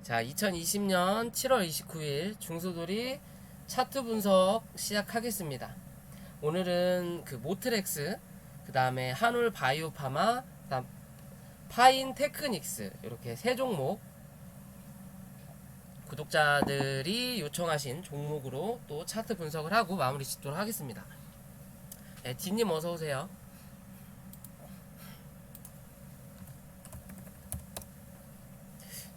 자, 2020년 7월 29일 중소돌이 차트 분석 시작하겠습니다. 오늘은 그 모트렉스, 그 다음에 한울 바이오파마, 그다음 파인 테크닉스 이렇게 세 종목 구독자들이 요청하신 종목으로 또 차트 분석을 하고 마무리 짓도록 하겠습니다. 네, 딘님 어서 오세요.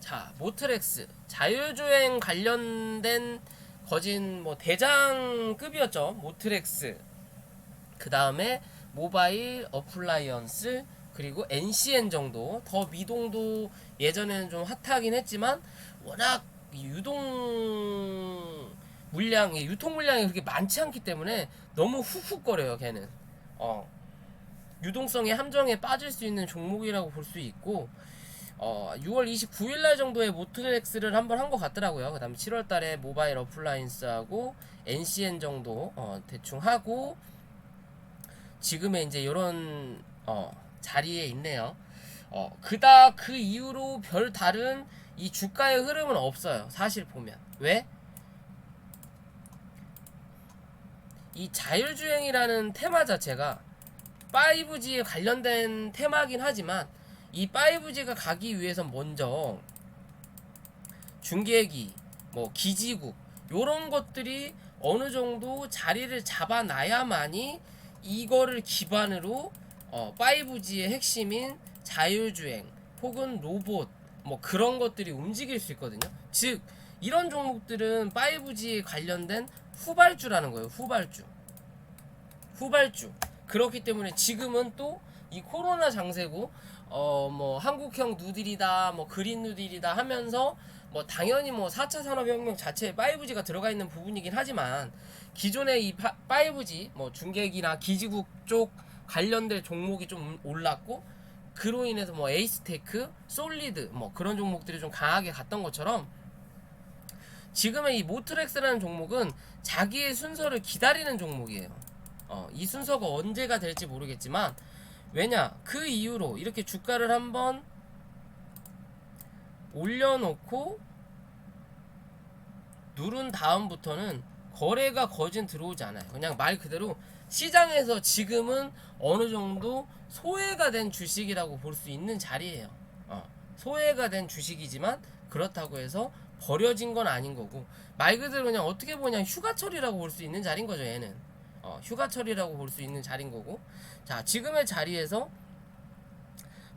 자, 모트렉스 자율주행 관련된 거진 뭐 대장급이었죠. 모트렉스. 그 다음에 모바일 어플라이언스, 그리고 NCN 정도. 더 미동도 예전에는 좀 핫하긴 했지만 워낙 유통 물량이 그렇게 많지 않기 때문에 너무 훅훅거려요. 걔는 유동성의 함정에 빠질 수 있는 종목이라고 볼 수 있고, 6월 29일날 정도에 모트렉스를 한번 한 것 같더라고요. 그 다음에 7월달에 모바일 어플라이언스하고 NCN 정도 대충 하고 지금의 이제 요런 자리에 있네요. 그닥 그 이후로 별 다른 이 주가의 흐름은 없어요. 사실 보면. 왜? 이 자율주행이라는 테마 자체가 5G에 관련된 테마긴 하지만 이 5G가 가기 위해서 먼저 중계기, 뭐 기지국 요런 것들이 어느 정도 자리를 잡아놔야만이 이거를 기반으로 5G의 핵심인 자율주행 혹은 로봇 뭐 그런 것들이 움직일 수 있거든요. 즉 이런 종목들은 5G에 관련된 후발주라는 거예요. 후발주. 그렇기 때문에 지금은 또 이 코로나 장세고 뭐 한국형 누딜이다, 뭐 그린 누딜이다 하면서 뭐 당연히 뭐 4차 산업혁명 자체에 5G가 들어가 있는 부분이긴 하지만 기존의 이 5G 뭐 중계기나 기지국 쪽 관련된 종목이 좀 올랐고, 그로 인해서 뭐 에이스테크, 솔리드 뭐 그런 종목들이 좀 강하게 갔던 것처럼 지금의 이 모트렉스라는 종목은 자기의 순서를 기다리는 종목이에요. 이 순서가 언제가 될지 모르겠지만, 왜냐, 그 이후로 이렇게 주가를 한번 올려놓고 누른 다음부터는 거래가 거진 들어오지 않아요. 그냥 말 그대로 시장에서 지금은 어느 정도 소외가 된 주식이라고 볼 수 있는 자리예요. 소외가 된 주식이지만 그렇다고 해서 버려진 건 아닌 거고, 말 그대로 그냥 어떻게 보냐 휴가철이라고 볼 수 있는 자리인 거죠. 얘는 휴가철이라고 볼 수 있는 자리인 거고, 자, 지금의 자리에서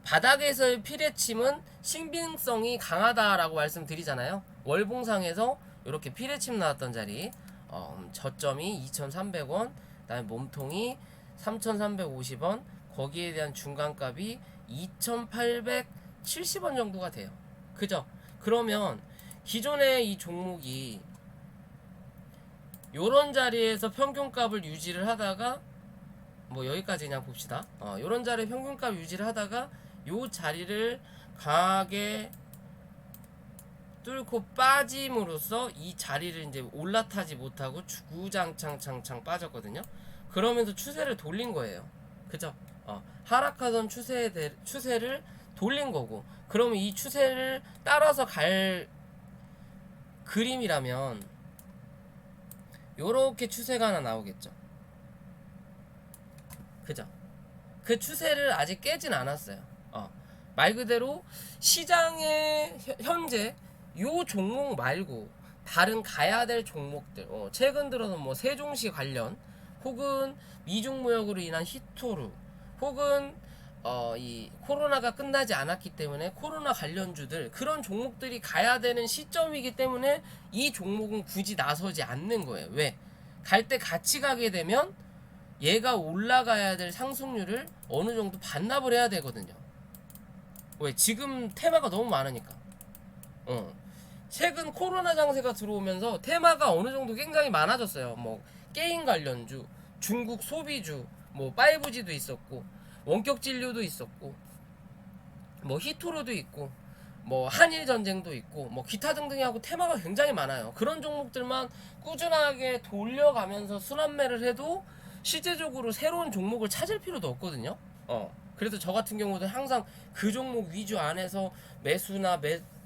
바닥에서의 피뢰침은 신빙성이 강하다라고 말씀드리잖아요. 월봉상에서 이렇게 피뢰침 나왔던 자리, 저점이 2,300원, 그다음에 몸통이 3,350원, 거기에 대한 중간값이 2,870원 정도가 돼요. 그죠? 그러면 기존의 이 종목이 요런 자리에서 평균값을 유지를 하다가 뭐 여기까지 그냥 봅시다. 요런 자리에 평균값 유지를 하다가 요 자리를 강하게 뚫고 빠짐으로써 이 자리를 이제 올라타지 못하고 주구장창 빠졌거든요. 그러면서 추세를 돌린 거예요. 그죠? 하락하던 추세를 돌린 거고, 그러면 이 추세를 따라서 갈 그림이라면 요렇게 추세가 하나 나오겠죠. 그죠? 그 추세를 아직 깨진 않았어요. 말 그대로 시장에 현재 요 종목 말고 다른 가야 될 종목들, 최근 들어서 뭐 세종시 관련, 혹은 미중무역으로 인한 히토루, 혹은 이 코로나가 끝나지 않았기 때문에 코로나 관련주들, 그런 종목들이 가야 되는 시점이기 때문에 이 종목은 굳이 나서지 않는 거예요. 왜? 갈 때 같이 가게 되면 얘가 올라가야 될 상승률을 어느 정도 반납을 해야 되거든요. 왜? 지금 테마가 너무 많으니까. 최근 코로나 장세가 들어오면서 테마가 어느 정도 굉장히 많아졌어요. 뭐 게임 관련주, 중국 소비주, 뭐 5G도 있었고, 원격 진료도 있었고, 뭐 히토로도 있고, 뭐 한일 전쟁도 있고, 뭐 기타 등등이 하고 테마가 굉장히 많아요. 그런 종목들만 꾸준하게 돌려가면서 순환매를 해도 실제적으로 새로운 종목을 찾을 필요도 없거든요. 그래서 저 같은 경우도 항상 그 종목 위주 안에서 매수나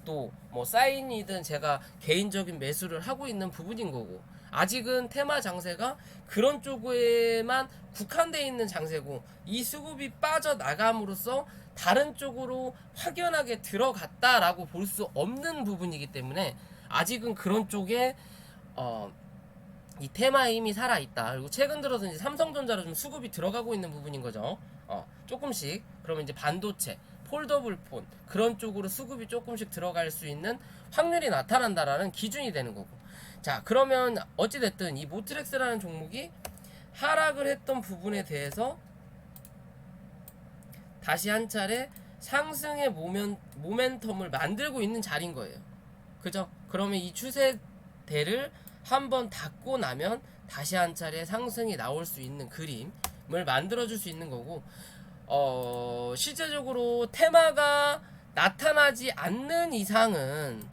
또 뭐 사인이든 제가 개인적인 매수를 하고 있는 부분인 거고, 아직은 테마 장세가 그런 쪽에만 국한되어 있는 장세고, 이 수급이 빠져나감으로써 다른 쪽으로 확연하게 들어갔다라고 볼 수 없는 부분이기 때문에 아직은 그런 쪽에 이 테마의 힘이 살아있다. 그리고 최근 들어서 이제 삼성전자로 좀 수급이 들어가고 있는 부분인 거죠. 조금씩. 그러면 이제 반도체, 폴더블 폰 그런 쪽으로 수급이 조금씩 들어갈 수 있는 확률이 나타난다라는 기준이 되는 거고. 자, 그러면 어찌됐든 이 모트렉스라는 종목이 하락을 했던 부분에 대해서 다시 한 차례 상승의 모멘텀을 만들고 있는 자리인 거예요. 그죠? 그러면 이 추세대를 한번 닫고 나면 다시 한 차례 상승이 나올 수 있는 그림을 만들어줄 수 있는 거고, 실제적으로 테마가 나타나지 않는 이상은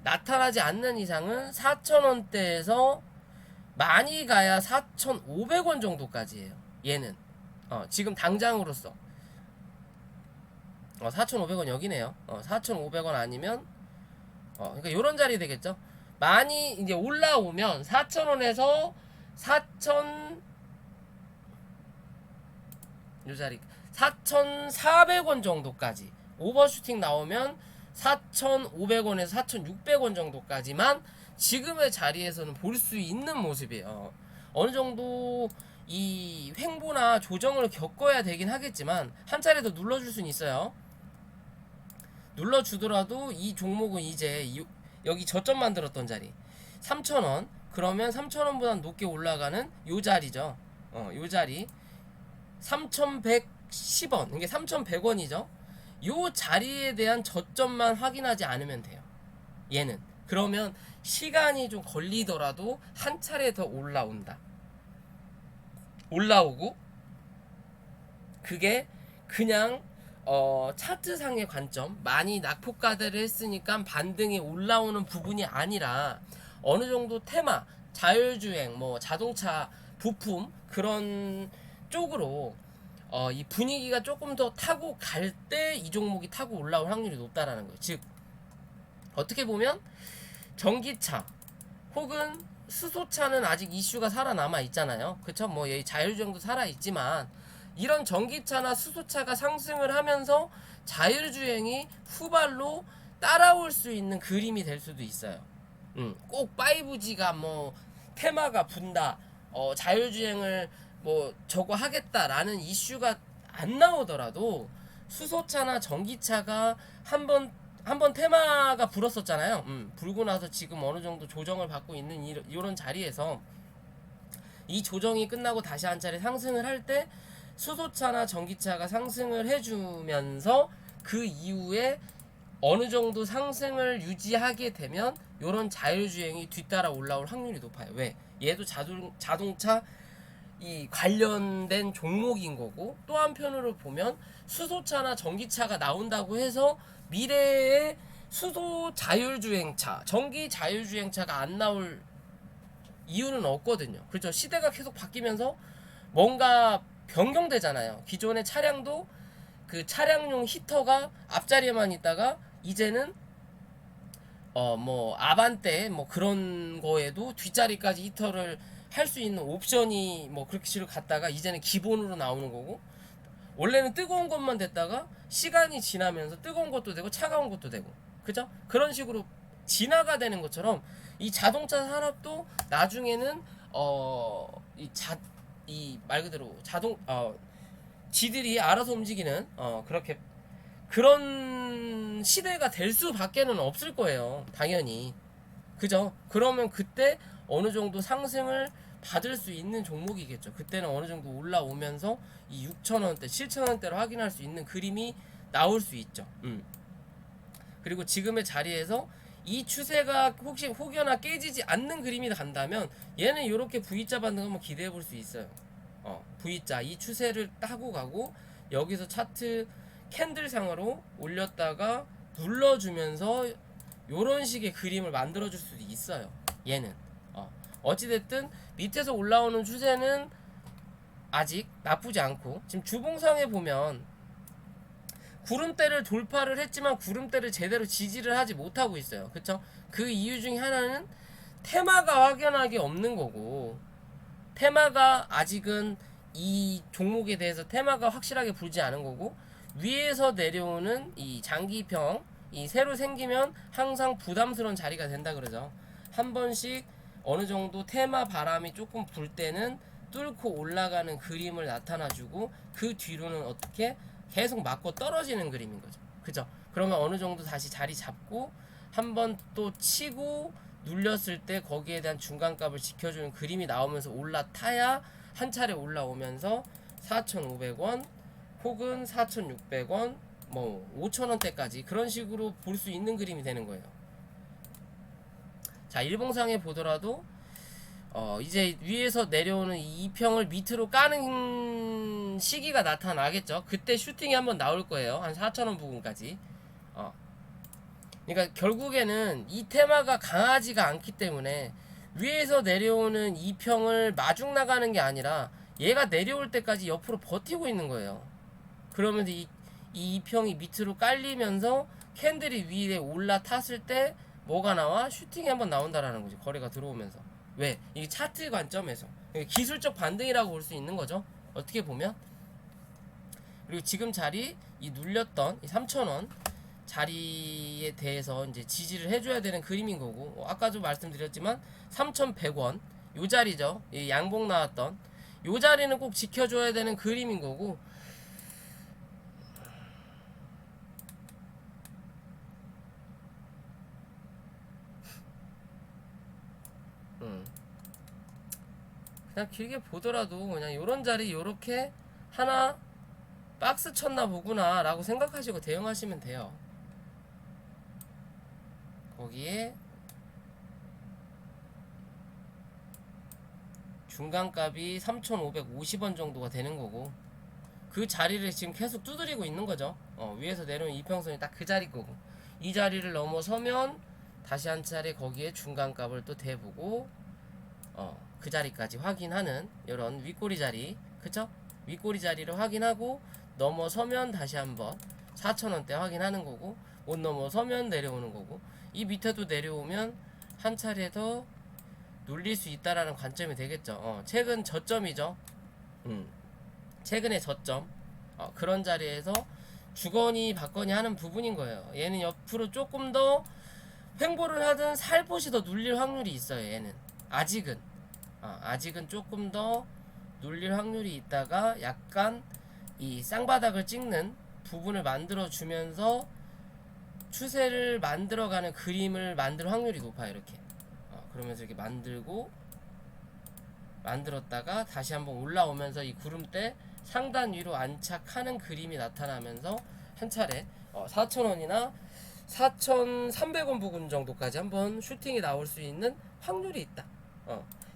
4,000원대에서 많이 가야 4,500원 정도까지예요. 얘는 지금 당장으로서 4,500원 여기네요. 4,500원 아니면 그러니까 요런 자리 되겠죠. 많이 이제 올라오면 4,000원에서 4,000 요 자리 4,400원 정도까지 오버슈팅 나오면 4,500원에서 4,600원 정도까지만 지금의 자리에서는 볼 수 있는 모습이에요. 어느 정도 이 횡보나 조정을 겪어야 되긴 하겠지만 한 차례 더 눌러줄 수는 있어요. 눌러주더라도 이 종목은 이제 여기 저점 만들었던 자리 3,000원, 그러면 3,000원보다 높게 올라가는 요 자리죠. 요 자리 3,110원, 이게 3,100원이죠. 요 자리에 대한 저점만 확인하지 않으면 돼요. 얘는 그러면 시간이 좀 걸리더라도 한 차례 더 올라오고, 그게 그냥 차트상의 관점, 많이 낙폭가대를 했으니까 반등이 올라오는 부분이 아니라 어느 정도 테마, 자율주행, 뭐 자동차, 부품 그런 쪽으로 이 분위기가 조금 더 타고 갈 때 이 종목이 타고 올라올 확률이 높다라는 거예요. 즉 어떻게 보면 전기차 혹은 수소차는 아직 이슈가 살아남아 있잖아요. 그쵸? 뭐 여기 자율주행도 살아 있지만 이런 전기차나 수소차가 상승을 하면서 자율주행이 후발로 따라올 수 있는 그림이 될 수도 있어요. 꼭 5G가 뭐 테마가 분다, 자율주행을 뭐 저거 하겠다라는 이슈가 안 나오더라도 수소차나 전기차가 한번 테마가 불었었잖아요. 불고 나서 지금 어느 정도 조정을 받고 있는 이런 자리에서 이 조정이 끝나고 다시 한 차례 상승을 할 때 수소차나 전기차가 상승을 해주면서 그 이후에 어느 정도 상승을 유지하게 되면 이런 자율주행이 뒤따라 올라올 확률이 높아요. 왜? 얘도 자동차 이 관련된 종목인 거고, 또 한편으로 보면 수소차나 전기차가 나온다고 해서 미래에 수소 자율주행차, 전기 자율주행차가 안 나올 이유는 없거든요. 그렇죠? 시대가 계속 바뀌면서 뭔가 변경되잖아요. 기존의 차량도 그 차량용 히터가 앞자리에만 있다가 이제는 뭐 아반떼 뭐 그런 거에도 뒷자리까지 히터를 할 수 있는 옵션이 뭐 그렇게 식으로 갔다가 이제는 기본으로 나오는 거고, 원래는 뜨거운 것만 됐다가 시간이 지나면서 뜨거운 것도 되고 차가운 것도 되고, 그죠? 그런 식으로 진화가 되는 것처럼 이 자동차 산업도 나중에는 이 말 그대로 지들이 알아서 움직이는 그렇게 그런 시대가 될 수밖에는 없을 거예요. 당연히. 그죠? 그러면 그때 어느 정도 상승을 받을 수 있는 종목이겠죠. 그때는 어느 정도 올라오면서 이 6,000원대, 7,000원대로 확인할 수 있는 그림이 나올 수 있죠. 그리고 지금의 자리에서 이 추세가 혹시 혹여나 깨지지 않는 그림이 간다면 얘는 이렇게 V자 반등 한번 기대해 볼 수 있어요. V자 이 추세를 타고 가고 여기서 차트 캔들상으로 올렸다가 눌러주면서 요런 식의 그림을 만들어 줄 수도 있어요. 얘는 어찌됐든 밑에서 올라오는 추세는 아직 나쁘지 않고, 지금 주봉상에 보면 구름대를 돌파를 했지만 구름대를 제대로 지지를 하지 못하고 있어요. 그쵸? 그 이유 중에 하나는 테마가 확연하게 없는 거고, 테마가 아직은 이 종목에 대해서 테마가 확실하게 불지 않은 거고, 위에서 내려오는 이 장기평, 이 새로 생기면 항상 부담스러운 자리가 된다 그러죠. 한 번씩 어느 정도 테마 바람이 조금 불 때는 뚫고 올라가는 그림을 나타나주고, 그 뒤로는 어떻게 계속 맞고 떨어지는 그림인 거죠. 그죠? 그러면 어느 정도 다시 자리 잡고 한 번 또 치고 눌렸을 때 거기에 대한 중간값을 지켜주는 그림이 나오면서 올라타야 한 차례 올라오면서 4,500원 혹은 4,600원 뭐 5,000원대까지 그런 식으로 볼 수 있는 그림이 되는 거예요. 자, 일봉상에 보더라도 이제 위에서 내려오는 이 이평을 밑으로 까는 시기가 나타나겠죠. 그때 슈팅이 한번 나올 거예요. 한 4,000원 부근까지. 그러니까 결국에는 이 테마가 강하지가 않기 때문에 위에서 내려오는 이평을 마중 나가는 게 아니라 얘가 내려올 때까지 옆으로 버티고 있는 거예요. 그러면서 이 이평이 밑으로 깔리면서 캔들이 위에 올라탔을 때 뭐가 나와? 슈팅이 한번 나온다라는 거지. 거래가 들어오면서. 왜? 이게 차트 관점에서 기술적 반등이라고 볼 수 있는 거죠. 어떻게 보면. 그리고 지금 자리 이 눌렸던 이 3,000원 자리에 대해서 이제 지지를 해줘야 되는 그림인 거고, 아까도 말씀드렸지만 3,100원 요 자리죠. 이 양봉 나왔던 요 자리는 꼭 지켜줘야 되는 그림인 거고, 그냥 길게 보더라도 그냥 요런 자리 요렇게 하나 박스 쳤나 보구나 라고 생각하시고 대응하시면 돼요. 거기에 중간값이 3,550원 정도가 되는 거고, 그 자리를 지금 계속 두드리고 있는 거죠. 위에서 내려온 이평선이 딱 그 자리 거고, 이 자리를 넘어서면 다시 한 차례 거기에 중간값을 또 대보고 그 자리까지 확인하는 이런 윗꼬리 자리, 그쵸? 윗꼬리 자리를 확인하고 넘어서면 다시 한번 4,000원대 확인하는 거고, 못 넘어서면 내려오는 거고, 이 밑에도 내려오면 한 차례 더 눌릴 수 있다라는 관점이 되겠죠. 최근 저점이죠. 최근의 저점. 그런 자리에서 주거니 받거니 하는 부분인 거예요. 얘는 옆으로 조금 더 횡보를 하든 살포시 더 눌릴 확률이 있어요. 얘는 아직은 조금 더 눌릴 확률이 있다가 약간 이 쌍바닥을 찍는 부분을 만들어 주면서 추세를 만들어가는 그림을 만들 확률이 높아요. 이렇게 그러면서 이렇게 만들었다가 다시 한번 올라오면서 이 구름대 상단 위로 안착하는 그림이 나타나면서 한 차례 4,000원이나 4,300원 부근 정도까지 한번 슈팅이 나올 수 있는 확률이 있다.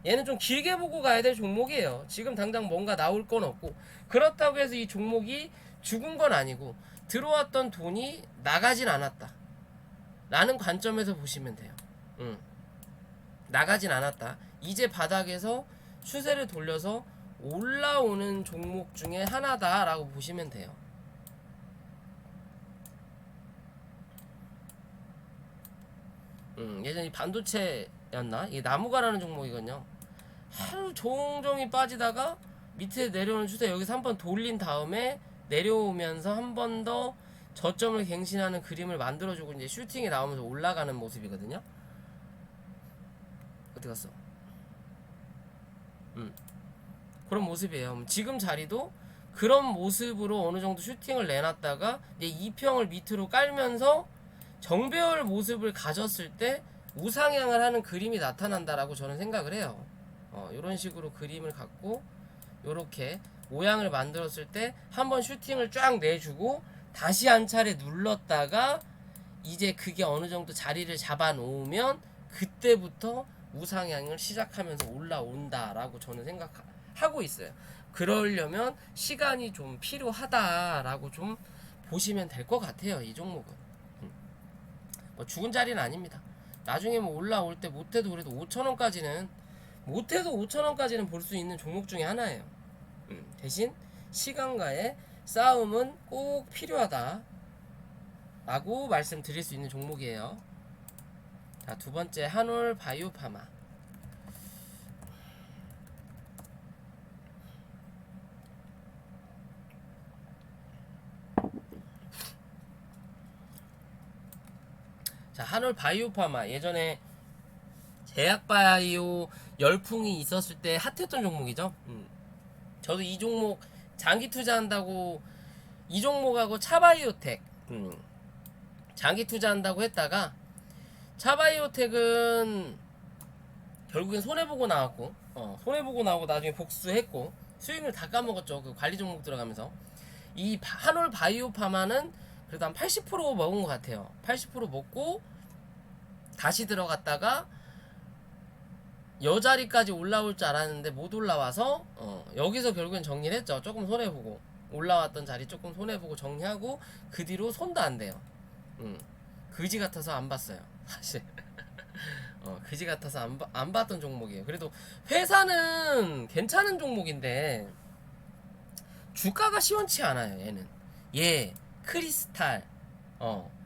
얘는 좀 길게 보고 가야 될 종목이에요. 지금 당장 뭔가 나올 건 없고, 그렇다고 해서 이 종목이 죽은 건 아니고 들어왔던 돈이 나가진 않았다 라는 관점에서 보시면 돼요. 나가진 않았다. 이제 바닥에서 추세를 돌려서 올라오는 종목 중에 하나다 라고 보시면 돼요. 예전에 반도체였나? 이게 나무가라는 종목이거든요. 하루 종종이 빠지다가 밑에 내려오는 추세 여기서 한번 돌린 다음에 내려오면서 한 번 더 저점을 갱신하는 그림을 만들어주고 이제 슈팅이 나오면서 올라가는 모습이거든요. 어디 갔어? 그런 모습이에요. 지금 자리도 그런 모습으로 어느 정도 슈팅을 내놨다가 이제 2평을 밑으로 깔면서 정배열 모습을 가졌을 때 우상향을 하는 그림이 나타난다라고 저는 생각을 해요. 이런 식으로 그림을 갖고 이렇게 모양을 만들었을 때 한번 슈팅을 쫙 내주고 다시 한 차례 눌렀다가 이제 그게 어느 정도 자리를 잡아 놓으면 그때부터 우상향을 시작하면서 올라온다라고 저는 생각하고 있어요. 그러려면 시간이 좀 필요하다라고 좀 보시면 될 것 같아요. 이 종목은 뭐 죽은 자리는 아닙니다. 나중에 뭐 올라올 때 못해도 그래도 5,000원까지는 볼 수 있는 종목 중에 하나예요. 대신 시간과의 싸움은 꼭 필요하다. 라고 말씀드릴 수 있는 종목이에요. 자, 두 번째 한올 바이오파마. 자, 한올 바이오파마 예전에 제약바이오 열풍이 있었을 때 핫했던 종목이죠. 저도 이 종목 장기 투자한다고 이 종목하고 차바이오텍 장기 투자한다고 했다가 차바이오텍은 결국엔 손해보고 나왔고 손해보고 나오고 나중에 복수했고 수익률 다 까먹었죠. 그 관리 종목 들어가면서. 이 한올 바이오파마는 그래도 한 80% 먹은 것 같아요. 80% 먹고 다시 들어갔다가 여자리까지 올라올 줄 알았는데 못 올라와서 여기서 결국엔 정리를 했죠. 조금 손해보고 올라왔던 자리 조금 손해보고 정리하고 그 뒤로 손도 안 대요. 그지 같아서 안 봤어요 사실. 그지 같아서 안 봤던 종목이에요. 그래도 회사는 괜찮은 종목인데 주가가 시원치 않아요. 얘는 크리스탈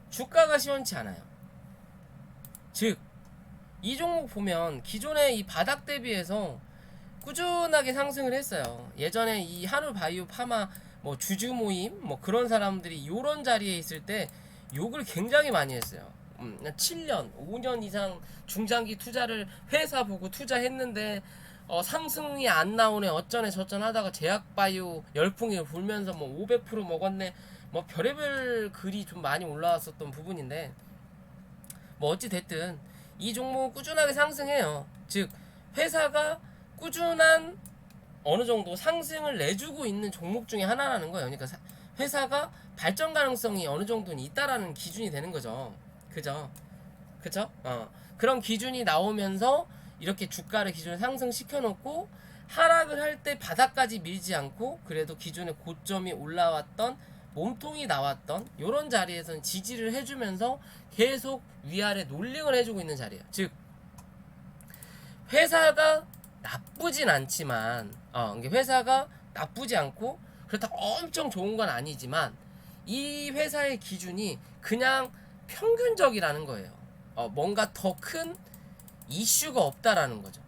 주가가 시원치 않아요. 즉 이 종목 보면 기존의 이 바닥 대비해서 꾸준하게 상승을 했어요. 예전에 이 한올 바이오 파마 뭐 주주 모임 뭐 그런 사람들이 요런 자리에 있을 때 욕을 굉장히 많이 했어요. 7년, 5년 이상 중장기 투자를 회사 보고 투자했는데 상승이 안 나오네 어쩌네 저쩌네 하다가 제약바이오 열풍이 불면서 뭐 500% 먹었네 뭐 별의별 글이 좀 많이 올라왔었던 부분인데 뭐 어찌 됐든 이 종목은 꾸준하게 상승해요. 즉 회사가 꾸준한 어느 정도 상승을 내주고 있는 종목 중에 하나라는 거예요. 그러니까 회사가 발전 가능성이 어느 정도는 있다라는 기준이 되는 거죠. 그죠? 그런 기준이 나오면서 이렇게 주가를 기준을 상승시켜 놓고 하락을 할 때 바닥까지 밀지 않고 그래도 기존의 고점이 올라왔던 몸통이 나왔던 이런 자리에서는 지지를 해주면서 계속 위아래 롤링을 해주고 있는 자리예요. 즉 회사가 나쁘진 않지만 회사가 나쁘지 않고 그렇다고 엄청 좋은 건 아니지만 이 회사의 기준이 그냥 평균적이라는 거예요. 뭔가 더 큰 이슈가 없다라는 거죠.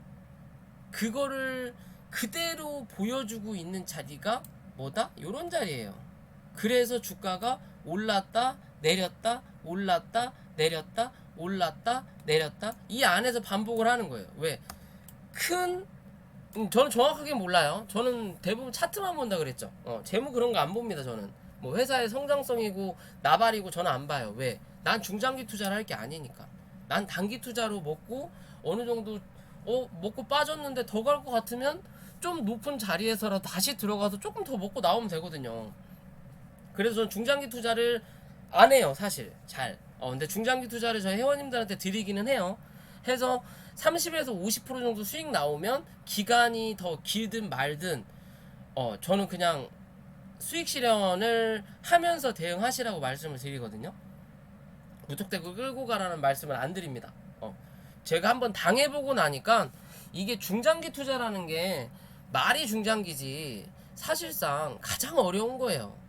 그거를 그대로 보여주고 있는 자리가 뭐다? 요런 자리예요. 그래서 주가가 올랐다 내렸다 올랐다 내렸다 올랐다 내렸다 이 안에서 반복을 하는 거예요. 왜? 저는 정확하게 몰라요. 저는 대부분 차트만 본다 그랬죠. 재무 그런 거 안 봅니다. 저는 뭐 회사의 성장성이고 나발이고 저는 안 봐요. 왜? 난 중장기 투자를 할 게 아니니까. 난 단기 투자로 먹고 어느 정도 먹고 빠졌는데 더 갈 것 같으면 좀 높은 자리에서라도 다시 들어가서 조금 더 먹고 나오면 되거든요. 그래서 저는 중장기 투자를 안 해요. 사실 잘. 근데 중장기 투자를 저희 회원님들한테 드리기는 해요. 해서 30에서 50% 정도 수익 나오면 기간이 더 길든 말든 저는 그냥 수익 실현을 하면서 대응하시라고 말씀을 드리거든요. 무턱대고 끌고 가라는 말씀을 안 드립니다. 제가 한번 당해보고 나니까 이게 중장기 투자라는 게 말이 중장기지 사실상 가장 어려운 거예요.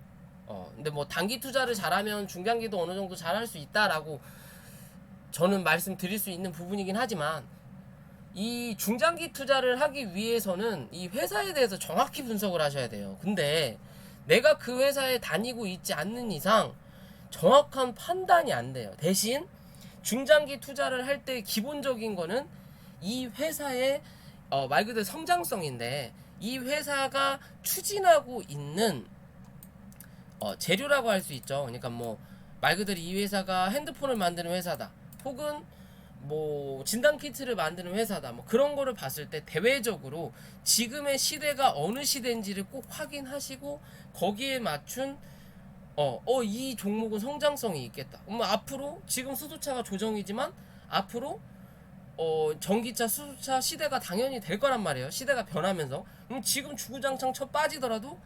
근데 뭐 단기 투자를 잘하면 중장기도 어느 정도 잘할 수 있다라고 저는 말씀드릴 수 있는 부분이긴 하지만 이 중장기 투자를 하기 위해서는 이 회사에 대해서 정확히 분석을 하셔야 돼요. 근데 내가 그 회사에 다니고 있지 않는 이상 정확한 판단이 안 돼요. 대신 중장기 투자를 할 때 기본적인 거는 이 회사의 말 그대로 성장성인데 이 회사가 추진하고 있는 재료라고 할 수 있죠. 그러니까 뭐 말 그대로 이 회사가 핸드폰을 만드는 회사다. 혹은 뭐 진단 키트를 만드는 회사다. 뭐 그런 거를 봤을 때 대외적으로 지금의 시대가 어느 시대인지를 꼭 확인하시고 거기에 맞춘 이 종목은 성장성이 있겠다. 앞으로 지금 수소차가 조정이지만 앞으로 전기차, 수소차 시대가 당연히 될 거란 말이에요. 시대가 변하면서. 지금 주구장창 쳐 빠지더라도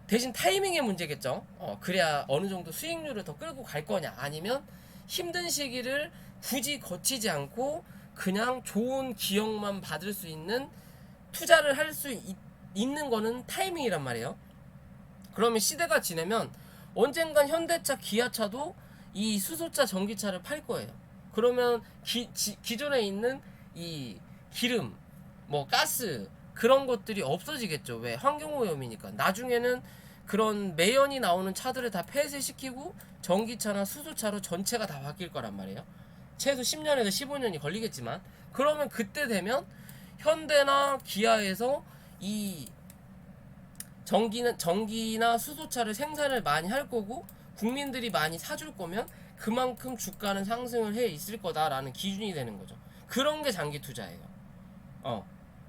대신 타이밍의 문제겠죠. 그래야 어느 정도 수익률을 더 끌고 갈 거냐. 아니면 힘든 시기를 굳이 거치지 않고 그냥 좋은 기억만 받을 수 있는 투자를 할 수 있는 거는 타이밍이란 말이에요. 그러면 시대가 지내면 언젠간 현대차, 기아차도 이 수소차 전기차를 팔 거예요. 그러면 기존에 있는 이 기름, 뭐 가스 그런 것들이 없어지겠죠. 왜? 환경오염이니까. 나중에는 그런 매연이 나오는 차들을 다 폐쇄시키고 전기차나 수소차로 전체가 다 바뀔 거란 말이에요. 최소 10년에서 15년이 걸리겠지만, 그러면 그때 되면 현대나 기아에서 이 전기나 수소차를 생산을 많이 할 거고 국민들이 많이 사줄 거면 그만큼 주가는 상승을 해 있을 거다라는 기준이 되는 거죠. 그런 게 장기 투자예요.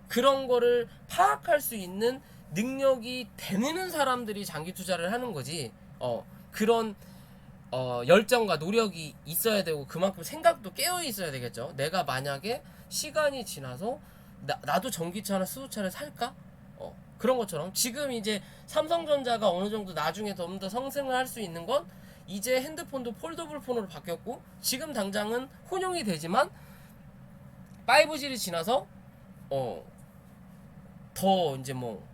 그런 거를 파악할 수 있는 능력이 되는 사람들이 장기 투자를 하는 거지. 그런 열정과 노력이 있어야 되고 그만큼 생각도 깨어 있어야 되겠죠. 내가 만약에 시간이 지나서 나도 전기차나 수소차를 살까? 그런 것처럼 지금 이제 삼성전자가 어느 정도 나중에 좀 더 성승을 할 수 있는 건 이제 핸드폰도 폴더블 폰으로 바뀌었고 지금 당장은 혼용이 되지만 5G를 지나서 더 이제 뭐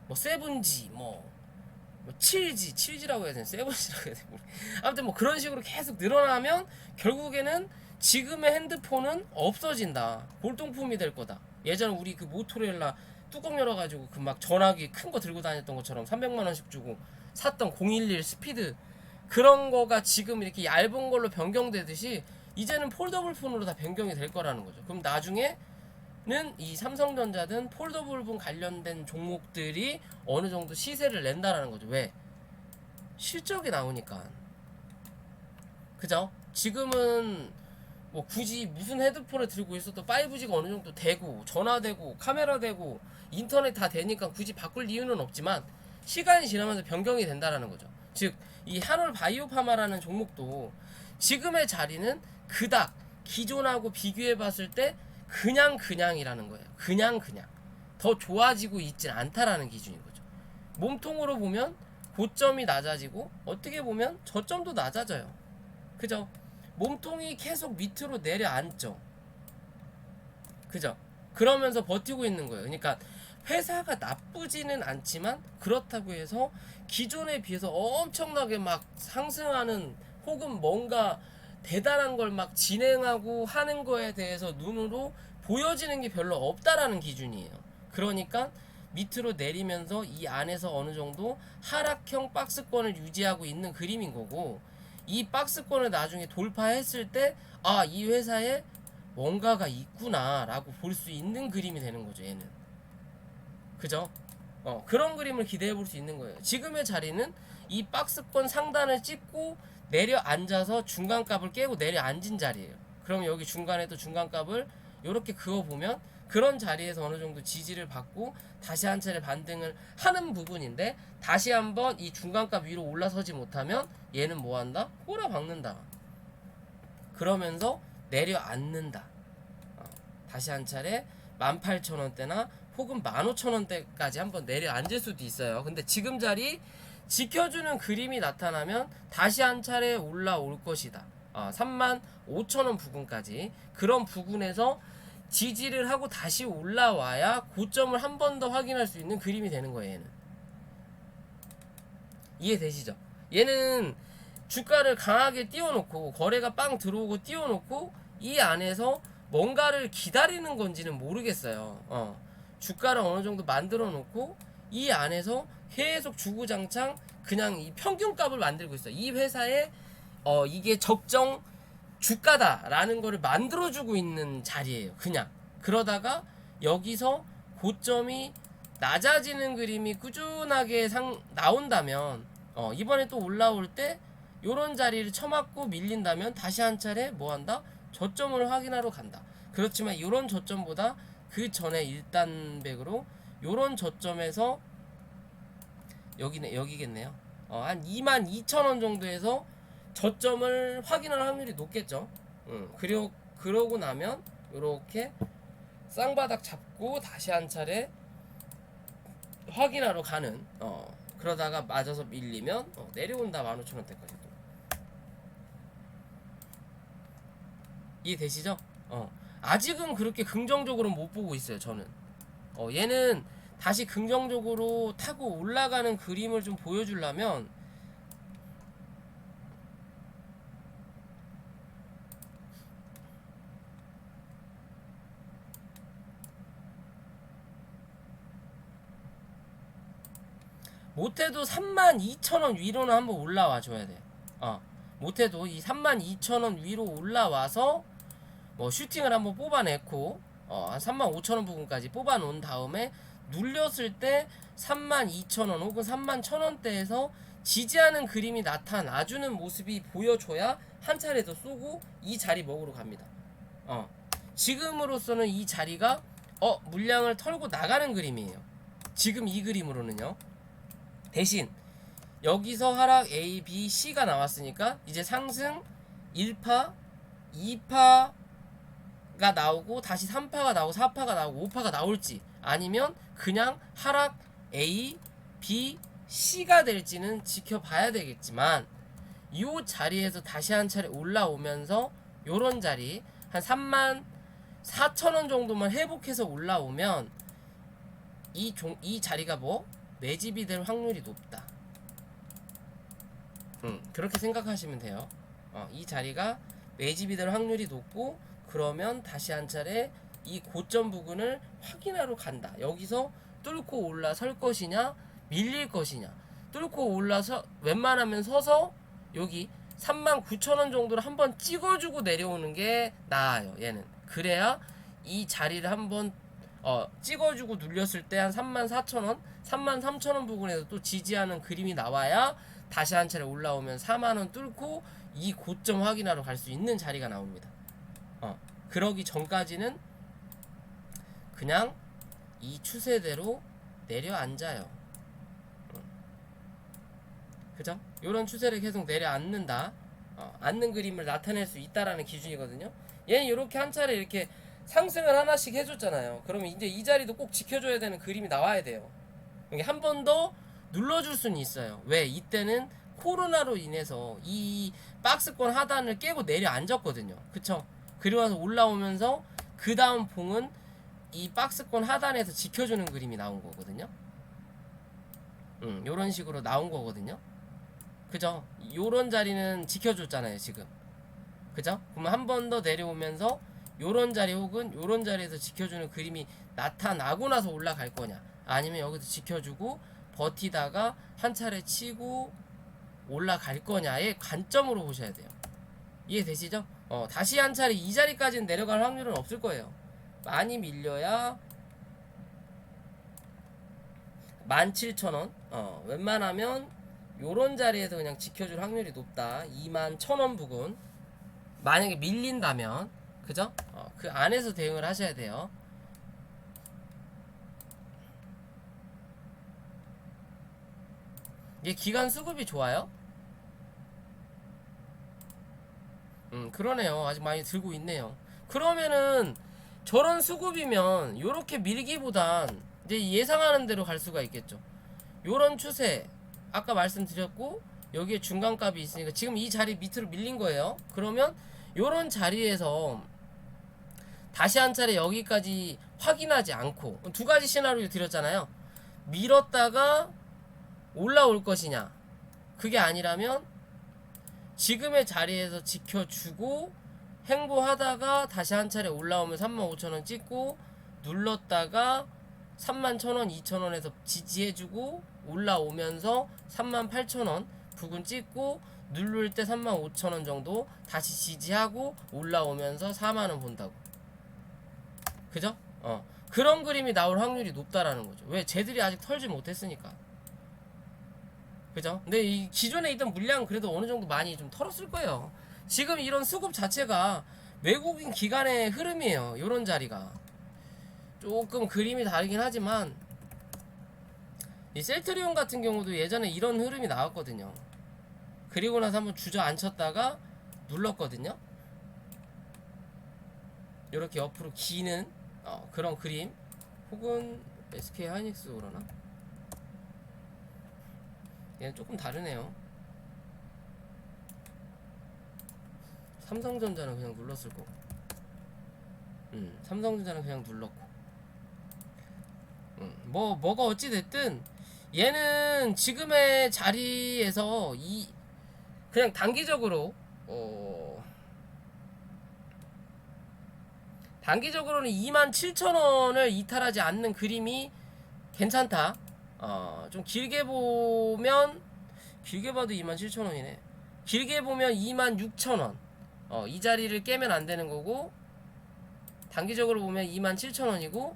7G 7G라고 해야 되나 7G라고 해야 되나 아무튼 뭐 그런 식으로 계속 늘어나면 결국에는 지금의 핸드폰은 없어진다. 골동품이 될 거다. 예전에 우리 그 모토로라 뚜껑 열어가지고 그 막 전화기 큰 거 들고 다녔던 것처럼 300만 원씩 주고 샀던 011 스피드 그런 거가 지금 이렇게 얇은 걸로 변경되듯이 이제는 폴더블 폰으로 다 변경이 될 거라는 거죠. 그럼 나중에는 이 삼성전자든 폴더블 관련된 종목들이 어느 정도 시세를 낸다라는 거죠. 왜? 실적이 나오니까. 그죠? 지금은 뭐 굳이 무슨 헤드폰을 들고 있어도 5G가 어느 정도 되고 전화되고 카메라 되고 인터넷 다 되니까 굳이 바꿀 이유는 없지만 시간이 지나면서 변경이 된다라는 거죠. 즉 이 한올 바이오파마라는 종목도 지금의 자리는 그닥 기존하고 비교해 봤을 때 그냥이라는 거예요. 그냥 더 좋아지고 있진 않다라는 기준인 거죠. 몸통으로 보면 고점이 낮아지고 어떻게 보면 저점도 낮아져요. 그죠? 몸통이 계속 밑으로 내려앉죠. 그죠? 그러면서 버티고 있는 거예요. 그러니까 회사가 나쁘지는 않지만 그렇다고 해서 기존에 비해서 엄청나게 막 상승하는 혹은 뭔가 대단한 걸 막 진행하고 하는 거에 대해서 눈으로 보여지는 게 별로 없다라는 기준이에요. 그러니까 밑으로 내리면서 이 안에서 어느 정도 하락형 박스권을 유지하고 있는 그림인 거고 이 박스권을 나중에 돌파했을 때 이 회사에 뭔가가 있구나 라고 볼 수 있는 그림이 되는 거죠. 얘는 그죠? 그런 그림을 기대해 볼 수 있는 거예요. 지금의 자리는 이 박스권 상단을 찍고 내려앉아서 중간값을 깨고 내려앉은 자리예요. 그럼 여기 중간에 또 중간값을 이렇게 그어보면 그런 자리에서 어느 정도 지지를 받고 다시 한 차례 반등을 하는 부분인데 다시 한번 이 중간값 위로 올라서지 못하면 얘는 뭐한다? 꼬라박는다. 그러면서 내려앉는다. 다시 한 차례 18,000원대나 혹은 15,000원대까지 한번 내려앉을 수도 있어요. 근데 지금 자리 지켜주는 그림이 나타나면 다시 한 차례 올라올 것이다. 35,000원 부근까지 그런 부근에서 지지를 하고 다시 올라와야 고점을 한 번 더 확인할 수 있는 그림이 되는 거예요. 얘는 이해되시죠? 얘는 주가를 강하게 띄워놓고 거래가 빵 들어오고 띄워놓고 이 안에서 뭔가를 기다리는 건지는 모르겠어요. 주가를 어느 정도 만들어 놓고 이 안에서 계속 주구장창 그냥 이 평균값을 만들고 있어요. 이 회사에 이게 적정 주가다라는 거를 만들어주고 있는 자리예요. 그냥 그러다가 여기서 고점이 낮아지는 그림이 꾸준하게 나온다면 이번에 또 올라올 때 요런 자리를 쳐맞고 밀린다면 다시 한 차례 뭐한다? 저점을 확인하러 간다. 그렇지만 요런 저점보다 그 전에 1단백으로 요런 저점에서 여기겠네요. 한 22,000원 정도에서 저점을 확인할 확률이 높겠죠. 그러고 나면 요렇게 쌍바닥 잡고 다시 한 차례 확인하러 가는 그러다가 맞아서 밀리면 내려온다. 15,000원대까지 또 이해되시죠? 아직은 그렇게 긍정적으로 못 보고 있어요. 저는 얘는 다시 긍정적으로 타고 올라가는 그림을 좀 보여주려면 못해도 32,000원 위로는 한번 올라와 줘야 돼. 못해도 이 32,000원 위로 올라와서 뭐 슈팅을 한번 뽑아냈고 한 35,000원 부분까지 뽑아놓은 다음에 눌렸을 때 32,000원 혹은 31,000원대에서 지지하는 그림이 나타나주는 모습이 보여줘야 한 차례 더 쏘고 이 자리 먹으러 갑니다. 지금으로서는 이 자리가 물량을 털고 나가는 그림이에요. 지금 이 그림으로는요. 대신 여기서 하락 A, B, C가 나왔으니까 이제 상승 1파, 2파가 나오고 다시 3파가 나오고 4파가 나오고 5파가 나올지 아니면 그냥 하락 A, B, C가 될지는 지켜봐야 되겠지만 이 자리에서 다시 한 차례 올라오면서 요런 자리 한 34,000원 정도만 회복해서 올라오면 이 자리가 뭐 매집이 될 확률이 높다. 그렇게 생각하시면 돼요. 이 자리가 매집이 될 확률이 높고 그러면 다시 한 차례 이 고점 부근을 확인하러 간다. 여기서 뚫고 올라설 것이냐 밀릴 것이냐. 뚫고 올라서 웬만하면 서서 여기 39,000원 정도를 한번 찍어주고 내려오는 게 나아요. 얘는 그래야 이 자리를 한번 찍어주고 눌렸을 때 한 34,000원 33,000원 부근에서 또 지지하는 그림이 나와야 다시 한 차례 올라오면 4만원 뚫고 이 고점 확인하러 갈 수 있는 자리가 나옵니다. 그러기 전까지는 그냥 이 추세대로 내려앉아요. 그죠? 요런 추세를 계속 내려앉는다. 앉는 그림을 나타낼 수 있다라는 기준이거든요. 얘는 이렇게 한 차례 이렇게 상승을 하나씩 해줬잖아요. 그러면 이제 이 자리도 꼭 지켜줘야 되는 그림이 나와야 돼요. 한 번 더 눌러줄 수는 있어요. 왜? 이때는 코로나로 인해서 이 박스권 하단을 깨고 내려앉았거든요. 그쵸? 그리고 나서 올라오면서 그 다음 봉은 이 박스권 하단에서 지켜주는 그림이 나온 거거든요. 요런 식으로 나온 거거든요. 그죠? 요런 자리는 지켜줬잖아요 지금. 그죠? 그러면 한 번 더 내려오면서 요런 자리 혹은 요런 자리에서 지켜주는 그림이 나타나고 나서 올라갈 거냐 아니면 여기서 지켜주고 버티다가 한 차례 치고 올라갈 거냐의 관점으로 보셔야 돼요. 이해되시죠? 다시 한 차례 이 자리까지는 내려갈 확률은 없을 거예요. 많이 밀려야 17,000원 웬만하면 요런 자리에서 그냥 지켜줄 확률이 높다. 21,000원 부근 만약에 밀린다면 그죠? 그 안에서 대응을 하셔야 돼요. 이게 기간 수급이 좋아요? 그러네요. 아직 많이 들고 있네요. 그러면은 저런 수급이면 요렇게 밀기보단 이제 예상하는 대로 갈 수가 있겠죠. 요런 추세 아까 말씀드렸고 여기에 중간값이 있으니까 지금 이 자리 밑으로 밀린 거예요. 그러면 요런 자리에서 다시 한 차례 여기까지 확인하지 않고 두 가지 시나리오 드렸잖아요. 밀었다가 올라올 것이냐 그게 아니라면 지금의 자리에서 지켜주고 행보하다가 다시 한 차례 올라오면 35,000원 찍고 눌렀다가 31,000원 2,000원에서 지지해주고 올라오면서 38,000원 부근 찍고 누를 때 35,000원 정도 다시 지지하고 올라오면서 4만원 본다고. 그죠? 그런 그림이 나올 확률이 높다라는 거죠. 왜? 쟤들이 아직 털지 못했으니까. 그죠? 근데 이 기존에 있던 물량은 그래도 어느 정도 많이 좀 털었을 거예요. 지금 이런 수급 자체가 외국인 기관의 흐름이에요. 요런 자리가. 조금 그림이 다르긴 하지만 이 셀트리온 같은 경우도 예전에 이런 흐름이 나왔거든요. 그리고 나서 한번 주저앉혔다가 눌렀거든요. 이렇게 옆으로 기는 그런 그림 혹은 SK 하이닉스 그러나 얘는 조금 다르네요. 삼성전자는 그냥 눌렀을 거고 삼성전자는 그냥 눌렀고 뭐가 어찌 됐든 얘는 지금의 자리에서 그냥 단기적으로는 27,000원을 이탈하지 않는 그림이 괜찮다. 좀 길게 보면 길게 봐도 27,000원이네. 길게 보면 26,000원. 이 자리를 깨면 안 되는 거고, 단기적으로 보면 27,000원이고,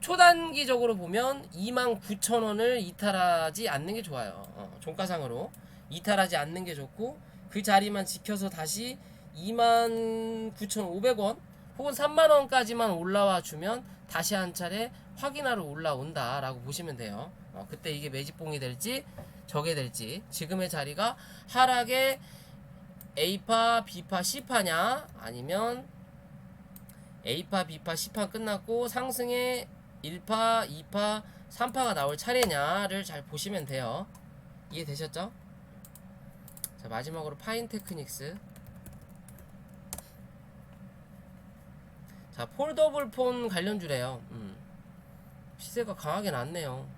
초단기적으로 보면 29,000원을 이탈하지 않는 게 좋아요. 종가상으로 이탈하지 않는 게 좋고, 그 자리만 지켜서 다시 29,500원 혹은 3만원까지만 올라와 주면 다시 한 차례 확인하러 올라온다 라고 보시면 돼요. 그때 이게 매집봉이 될지 저게 될지, 지금의 자리가 하락의 A파, B파, C파냐, 아니면 A파, B파, C파 끝났고 상승의 1파, 2파, 3파가 나올 차례냐를 잘 보시면 돼요. 이해되셨죠? 자, 마지막으로 파인테크닉스. 자, 폴더블 폰 관련주래요. 시세가 강하게 났네요.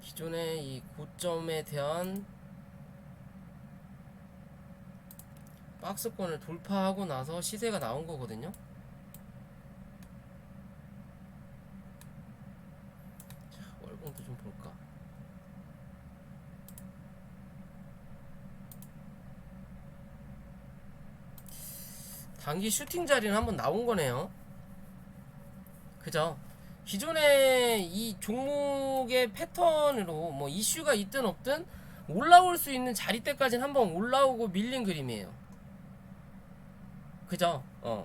기존의 이 고점에 대한 박스권을 돌파하고 나서 시세가 나온 거거든요. 자, 월봉도 좀 볼까? 단기 슈팅 자리는 한번 나온 거네요. 그죠? 기존의 이 종목의 패턴으로 뭐 이슈가 있든 없든 올라올 수 있는 자리대까지는 한번 올라오고 밀린 그림이에요. 그죠?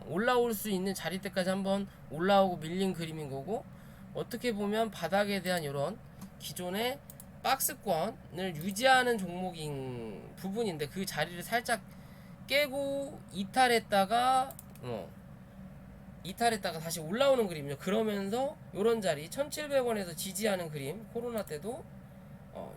올라올 수 있는 자리대까지 한번 올라오고 밀린 그림인 거고, 어떻게 보면 바닥에 대한 이런 기존의 박스권을 유지하는 종목인 부분인데, 그 자리를 살짝 깨고 이탈했다가 다시 올라오는 그림이죠. 그러면서 요런 자리 1700원에서 지지하는 그림, 코로나 때도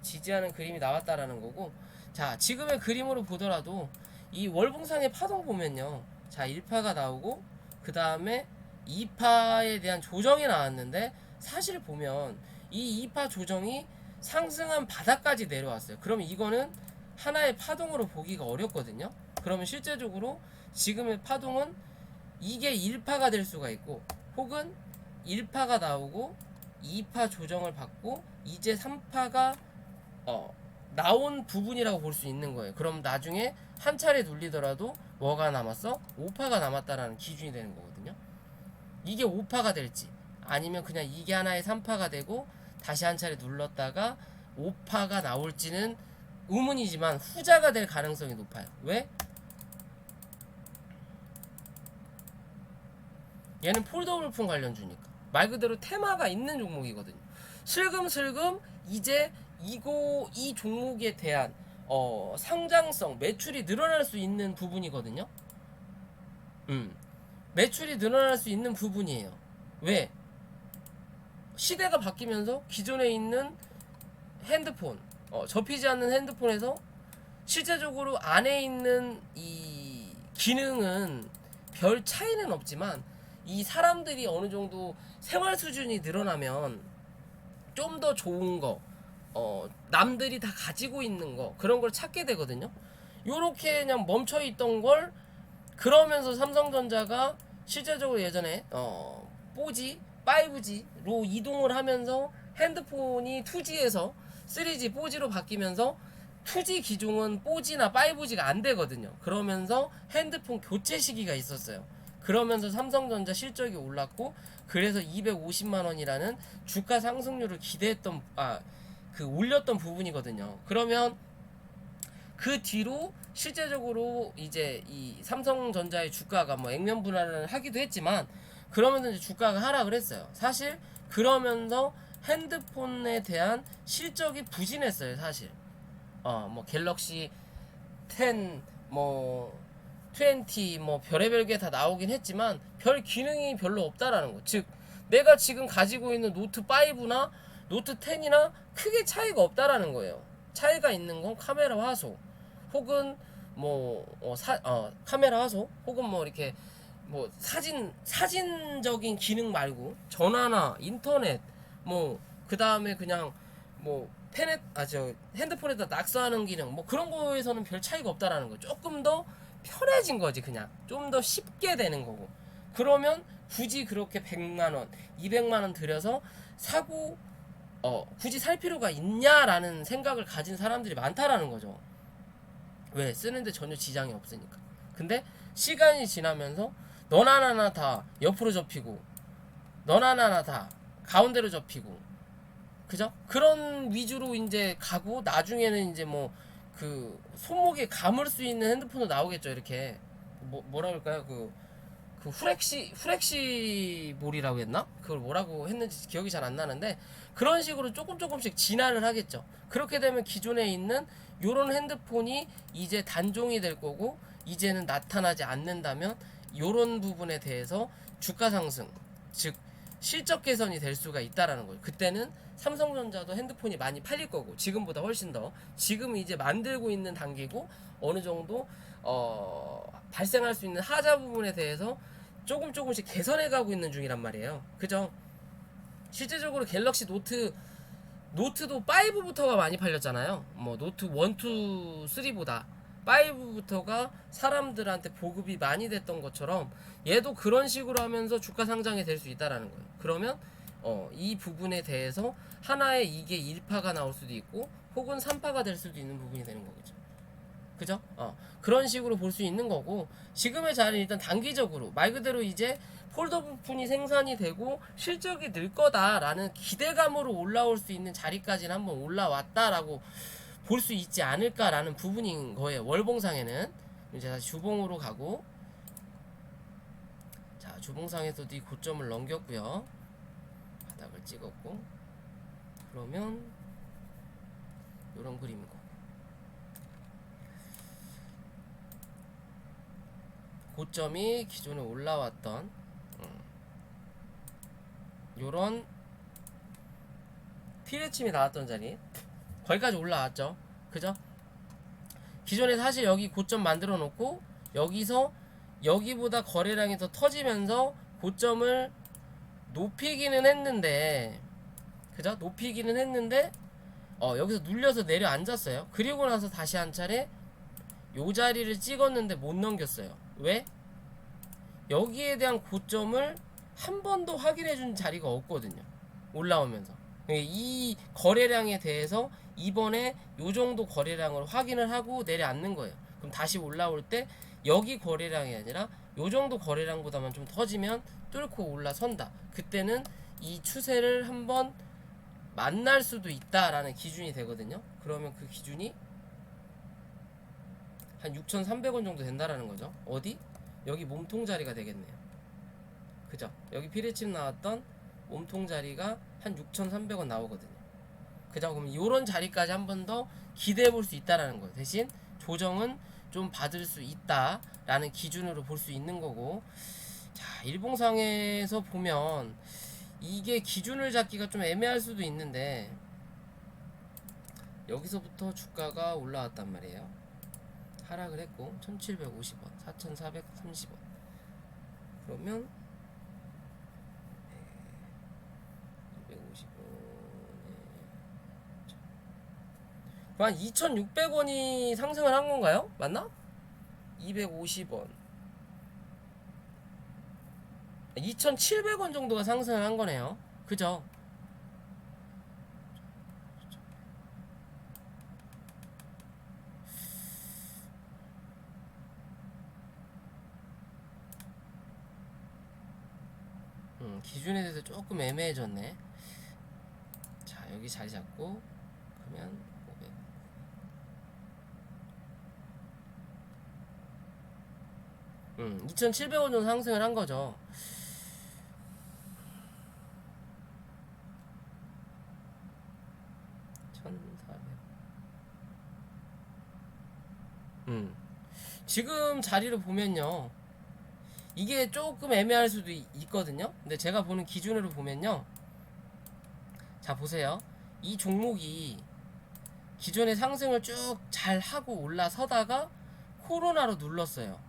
지지하는 그림이 나왔다라는 거고, 자, 지금의 그림으로 보더라도 이 월봉상의 파동 보면요, 자, 1파가 나오고 그 다음에 2파에 대한 조정이 나왔는데, 사실 보면 이 2파 조정이 상승한 바닥까지 내려왔어요. 그러면 이거는 하나의 파동으로 보기가 어렵거든요. 그러면 실제적으로 지금의 파동은 이게 1파가 될 수가 있고, 혹은 1파가 나오고 2파 조정을 받고 이제 3파가 나온 부분이라고 볼 수 있는 거예요. 그럼 나중에 한 차례 눌리더라도 뭐가 남았어? 5파가 남았다라는 기준이 되는 거거든요. 이게 5파가 될지, 아니면 그냥 이게 하나의 3파가 되고 다시 한 차례 눌렀다가 5파가 나올지는 의문이지만 후자가 될 가능성이 높아요. 왜? 얘는 폴더블폰 관련주니까. 말 그대로 테마가 있는 종목이거든요. 슬금슬금 이제 이 종목에 대한 상장성, 매출이 늘어날 수 있는 부분이거든요. 매출이 늘어날 수 있는 부분이에요. 왜? 시대가 바뀌면서 기존에 있는 핸드폰, 접히지 않는 핸드폰에서 실제적으로 안에 있는 이 기능은 별 차이는 없지만, 이 사람들이 어느 정도 생활 수준이 늘어나면 좀 더 좋은 거, 남들이 다 가지고 있는 거, 그런 걸 찾게 되거든요. 요렇게 그냥 멈춰 있던 걸, 그러면서 삼성전자가 실제적으로 예전에 4G, 5G로 이동을 하면서 핸드폰이 2G에서 3G, 4G로 바뀌면서 2G 기종은 4G나 5G가 안 되거든요. 그러면서 핸드폰 교체 시기가 있었어요. 그러면서 삼성전자 실적이 올랐고, 그래서 250만 원이라는 주가 상승률을 기대했던, 올렸던 부분이거든요. 그러면 그 뒤로 실제적으로 이제 이 삼성전자의 주가가 뭐 액면 분할을 하기도 했지만, 그러면서 이제 주가가 하락을 했어요. 사실 그러면서 핸드폰에 대한 실적이 부진했어요. 사실 뭐 갤럭시 10, 뭐 20, 뭐 별의별 게 다 나오긴 했지만 별 기능이 별로 없다라는 거. 즉, 내가 지금 가지고 있는 노트 5나 노트 10이나 크게 차이가 없다라는 거예요. 차이가 있는 건 카메라 화소, 혹은 뭐 카메라 화소, 혹은 뭐 이렇게 뭐 사진적인 기능 말고 전화나 인터넷, 뭐 그 다음에 그냥 뭐 핸드폰에다 낙서하는 기능, 뭐 그런 거에서는 별 차이가 없다라는 거. 조금 더 편해진 거지. 그냥 좀 더 쉽게 되는 거고. 그러면 굳이 그렇게 100만원, 200만원 들여서 사고 굳이 살 필요가 있냐라는 생각을 가진 사람들이 많다라는 거죠. 왜? 쓰는데 전혀 지장이 없으니까. 근데 시간이 지나면서 너나 나나 다 옆으로 접히고 너나 나나 다 가운데로 접히고, 그죠? 그런 위주로 이제 가고, 나중에는 이제 뭐 그 손목에 감을 수 있는 핸드폰도 나오겠죠. 이렇게 뭐라 그럴까요? 그 후렉시볼이라고 했나? 그걸 뭐라고 했는지 기억이 잘 안 나는데, 그런 식으로 조금씩 진화를 하겠죠. 그렇게 되면 기존에 있는 요런 핸드폰이 이제 단종이 될 거고, 이제는 나타나지 않는다면 요런 부분에 대해서 주가 상승, 즉 실적 개선이 될 수가 있다라는 거예요. 그때는 삼성전자도 핸드폰이 많이 팔릴 거고, 지금보다 훨씬 더, 지금 이제 만들고 있는 단계고, 어느 정도 발생할 수 있는 하자 부분에 대해서 조금씩 개선해 가고 있는 중이란 말이에요. 그죠? 실제적으로 갤럭시 노트도 5부터가 많이 팔렸잖아요. 뭐 노트 1, 2, 3보다 5부터가 사람들한테 보급이 많이 됐던 것처럼, 얘도 그런 식으로 하면서 주가 상장이 될 수 있다라는 거예요. 그러면 이 부분에 대해서 하나의 이게 1파가 나올 수도 있고, 혹은 3파가 될 수도 있는 부분이 되는 거겠죠. 그죠? 그런 식으로 볼 수 있는 거고, 지금의 자리는 일단 단기적으로 말 그대로 이제 폴더 부품이 생산이 되고 실적이 늘 거다라는 기대감으로 올라올 수 있는 자리까지는 한번 올라왔다라고 볼 수 있지 않을까라는 부분인 거예요. 월봉상에는. 이제 다시 주봉으로 가고, 자, 주봉상에서도 이 고점을 넘겼고요. 바닥을 찍었고, 그러면 요런 그림이고, 고점이 기존에 올라왔던 요런 피레침이 나왔던 자리, 거기까지 올라왔죠. 그죠? 기존에 사실 여기 고점 만들어 놓고, 여기서 여기보다 거래량이 더 터지면서 고점을 높이기는 했는데, 그죠? 높이기는 했는데 여기서 눌려서 내려앉았어요. 그리고 나서 다시 한 차례 요 자리를 찍었는데 못 넘겼어요. 왜? 여기에 대한 고점을 한 번도 확인해 준 자리가 없거든요. 올라오면서 이 거래량에 대해서 이번에 요 정도 거래량을 확인을 하고 내려앉는 거예요. 그럼 다시 올라올 때 여기 거래량이 아니라 요 정도 거래량보다만 좀 터지면 뚫고 올라선다. 그때는 이 추세를 한번 만날 수도 있다라는 기준이 되거든요. 그러면 그 기준이 한 6,300원 정도 된다라는 거죠. 어디? 여기 몸통 자리가 되겠네요. 그죠? 여기 피레침 나왔던 몸통 자리가 한 6,300원 나오거든요. 그죠? 그럼 요런 자리까지 한 번 더 기대해 볼 수 있다라는 거예요. 대신 조정은 좀 받을 수 있다라는 기준으로 볼 수 있는 거고, 자, 일봉상에서 보면 이게 기준을 잡기가 좀 애매할 수도 있는데, 여기서부터 주가가 올라왔단 말이에요. 하락을 했고 1750원, 4430원. 그러면 250원에 한 2600원이 상승을 한 건가요? 맞나? 250원, 2700원 정도가 상승을 한 거네요. 그죠? 기준에 대해서 조금 애매해졌네. 자, 여기 자리 잡고 그러면 500. 2,700원 정도 상승을 한 거죠. 지금 자리를 보면요, 이게 조금 애매할 수도 있거든요. 근데 제가 보는 기준으로 보면요, 자 보세요. 이 종목이 기존의 상승을 쭉 잘 하고 올라서다가 코로나로 눌렀어요.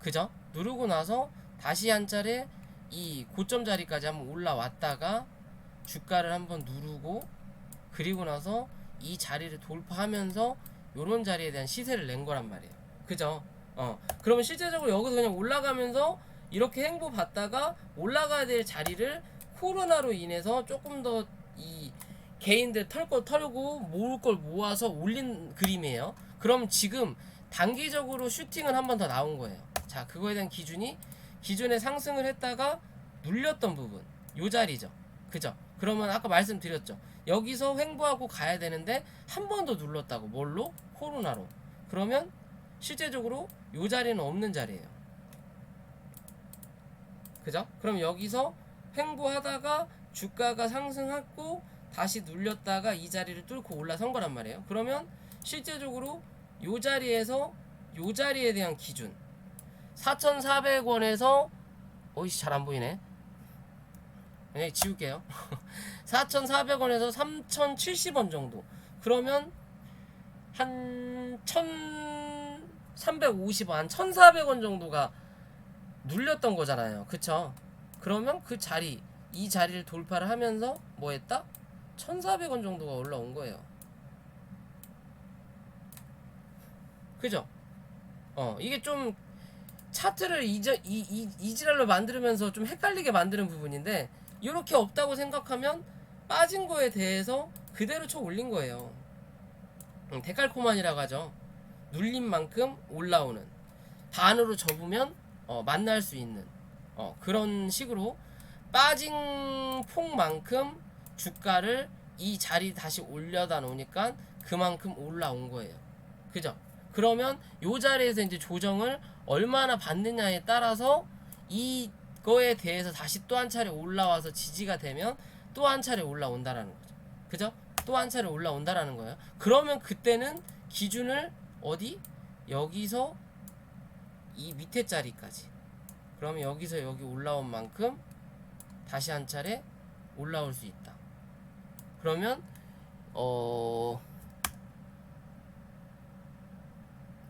그죠? 누르고 나서 다시 한 차례 이 고점 자리까지 한번 올라왔다가 주가를 한번 누르고, 그리고 나서 이 자리를 돌파하면서 요런 자리에 대한 시세를 낸 거란 말이에요. 그죠? 그러면 실제적으로 여기서 그냥 올라가면서 이렇게 행보 받다가 올라가야 될 자리를 코로나로 인해서 조금 더 이 개인들 털 거 털고 모을 걸 모아서 올린 그림이에요. 그럼 지금 단기적으로 슈팅은 한 번 더 나온 거예요. 자, 그거에 대한 기준이 기존에 상승을 했다가 눌렸던 부분 요 자리죠. 그죠? 그러면 아까 말씀드렸죠. 여기서 횡보하고 가야 되는데 한 번 더 눌렀다고. 뭘로? 코로나로. 그러면 실제적으로 요 자리는 없는 자리예요. 그죠? 그럼 여기서 횡보하다가 주가가 상승하고 다시 눌렸다가 이 자리를 뚫고 올라선 거란 말이에요. 그러면 실제적으로 요 자리에서 요 자리에 대한 기준 4,400원에서 어이씨 잘 안 보이네. 그냥 지울게요. 4,400원에서 3,070원 정도. 그러면 한 1,350원, 한 1,400원 정도가 눌렸던 거잖아요. 그쵸? 그러면 그 자리, 이 자리를 돌파를 하면서 뭐 했다? 1,400원 정도가 올라온 거예요. 그죠? 이게 좀 차트를 이지랄로 만들면서 좀 헷갈리게 만드는 부분인데, 이렇게 없다고 생각하면 빠진 거에 대해서 그대로 쳐 올린 거예요. 데칼코만이라고 하죠. 눌린 만큼 올라오는, 반으로 접으면 만날 수 있는 그런 식으로 빠진 폭만큼 주가를 이 자리 다시 올려다 놓으니까 그만큼 올라온 거예요. 그죠? 그러면 요 자리에서 이제 조정을 얼마나 받느냐에 따라서 이거에 대해서 다시 또 한 차례 올라와서 지지가 되면 또 한 차례 올라온다라는 거죠. 그죠? 또 한 차례 올라온다라는 거예요. 그러면 그때는 기준을 어디? 여기서 이 밑에 자리까지. 그러면 여기서 여기 올라온 만큼 다시 한 차례 올라올 수 있다. 그러면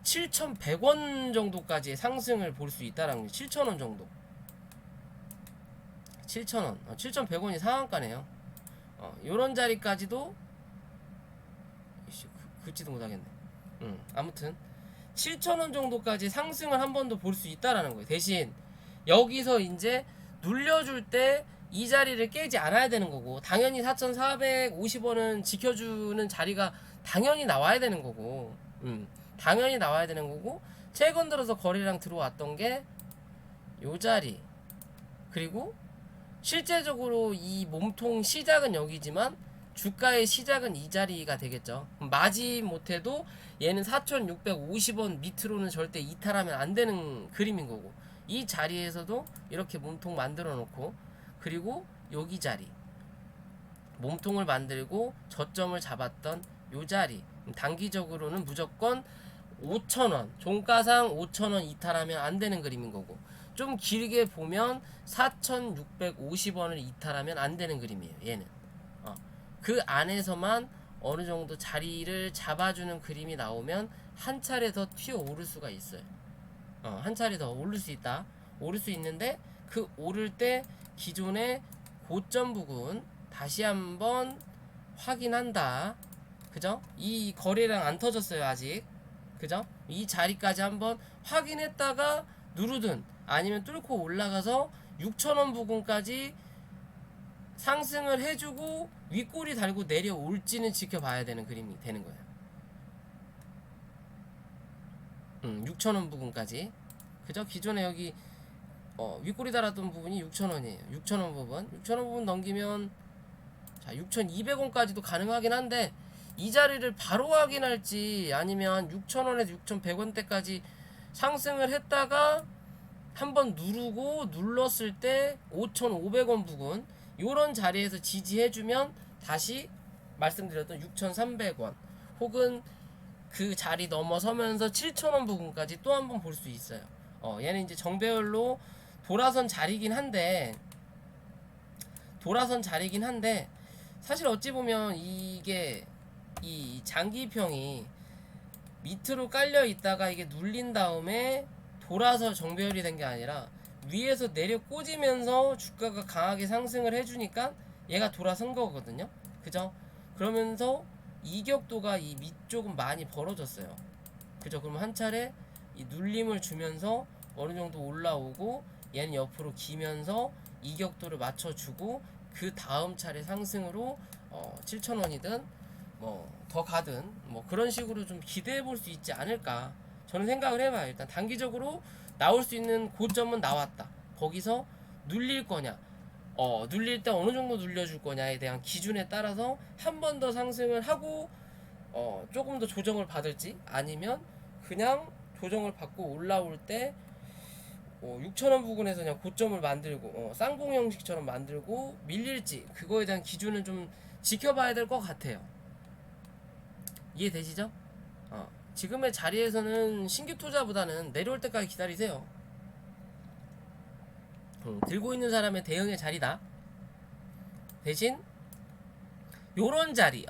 7,100원 정도까지의 상승을 볼 수 있다라는 거예요. 7,000원 정도. 7,000원. 7,100원이 상한가네요. 요런 자리까지도 긋지도 못하겠네. 아무튼 7,000원 정도까지 상승을 한 번 더 볼 수 있다라는 거예요. 대신 여기서 이제 눌려줄 때 이 자리를 깨지 않아야 되는 거고, 당연히 4,450원은 지켜주는 자리가 당연히 나와야 되는 거고, 당연히 나와야 되는 거고, 최근 들어서 거래량 들어왔던 게 요 자리, 그리고 실제적으로 이 몸통 시작은 여기지만 주가의 시작은 이 자리가 되겠죠. 마지 못해도 얘는 4,650원 밑으로는 절대 이탈하면 안 되는 그림인 거고, 이 자리에서도 이렇게 몸통 만들어 놓고, 그리고 여기 자리 몸통을 만들고 저점을 잡았던 요 자리, 단기적으로는 무조건 5,000원 종가상 5,000원 이탈하면 안 되는 그림인 거고, 좀 길게 보면 4,650원을 이탈하면 안 되는 그림이에요. 얘는 그 안에서만 어느 정도 자리를 잡아주는 그림이 나오면 한 차례 더 튀어 오를 수가 있어요. 한 차례 더 오를 수 있다. 오를 수 있는데, 그 오를 때 기존의 고점 부근 다시 한번 확인한다. 그죠? 이 거래량 안 터졌어요 아직. 그죠? 이 자리까지 한번 확인했다가 누르든 아니면 뚫고 올라가서 6,000원 부근까지 상승을 해주고 윗꼬리 달고 내려올지는 지켜봐야 되는 그림이 되는 거예요. 6,000원 부근까지. 그죠? 기존에 여기 윗꼬리 달았던 부분이 6,000원이에요. 6,000원 부분. 6,000원 부분 넘기면 자, 6,200원까지도 가능하긴 한데, 이 자리를 바로 확인할지 아니면 6,000원에서 6,100원대까지 상승을 했다가 한번 누르고 눌렀을 때 5,500원 부근 요런 자리에서 지지해주면 다시 말씀드렸던 6,300원 혹은 그 자리 넘어서면서 7,000원 부근까지 또 한번 볼 수 있어요. 얘는 이제 정배열로 돌아선 자리긴 한데 사실 어찌 보면 이게 이 장기평이 밑으로 깔려 있다가 이게 눌린 다음에 돌아서 정배열이 된 게 아니라 위에서 내려 꽂으면서 주가가 강하게 상승을 해주니까 얘가 돌아선 거거든요. 그죠? 그러면서 이격도가 이 밑쪽은 많이 벌어졌어요. 그죠? 그러면 한 차례 이 눌림을 주면서 어느 정도 올라오고 얘는 옆으로 기면서 이격도를 맞춰주고 그 다음 차례 상승으로 7,000원이든 뭐 더 가든 뭐 그런 식으로 좀 기대해 볼 수 있지 않을까 저는 생각을 해봐요. 일단 단기적으로 나올 수 있는 고점은 나왔다. 거기서 눌릴 거냐, 눌릴 때 어느 정도 눌려줄 거냐에 대한 기준에 따라서 한 번 더 상승을 하고 조금 더 조정을 받을지, 아니면 그냥 조정을 받고 올라올 때 6,000원 부근에서 그냥 고점을 만들고 쌍봉 형식처럼 만들고 밀릴지, 그거에 대한 기준은 좀 지켜봐야 될 것 같아요. 이해되시죠? 지금의 자리에서는 신규 투자보다는 내려올 때까지 기다리세요. 들고 있는 사람의 대응의 자리다. 대신 요런 자리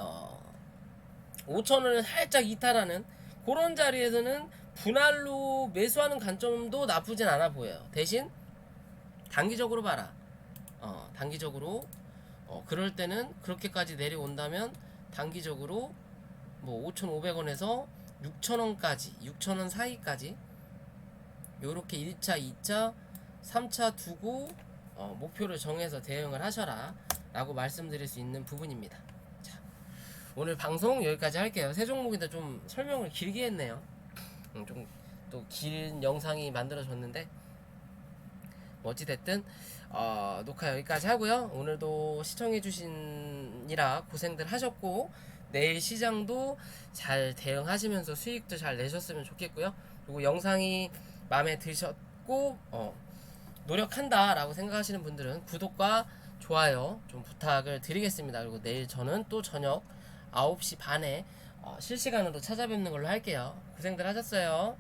5,000원을 살짝 이탈하는 그런 자리에서는 분할로 매수하는 관점도 나쁘진 않아 보여요. 대신 단기적으로 봐라. 단기적으로 그럴 때는 그렇게까지 내려온다면 단기적으로 뭐 5,500원에서 6,000원까지 6,000원 사이까지 요렇게 1차 2차 3차 두고 목표를 정해서 대응을 하셔라 라고 말씀드릴 수 있는 부분입니다. 자, 오늘 방송 여기까지 할게요. 세 종목인데 좀 설명을 길게 했네요. 좀 또 긴 영상이 만들어졌는데 뭐 어찌됐든 녹화 여기까지 하고요. 오늘도 시청해주시느라 고생들 하셨고, 내일 시장도 잘 대응하시면서 수익도 잘 내셨으면 좋겠고요. 그리고 영상이 마음에 드셨고 노력한다 라고 생각하시는 분들은 구독과 좋아요 좀 부탁을 드리겠습니다. 그리고 내일 저는 또 저녁 9시 반에 실시간으로 찾아뵙는 걸로 할게요. 고생들 하셨어요.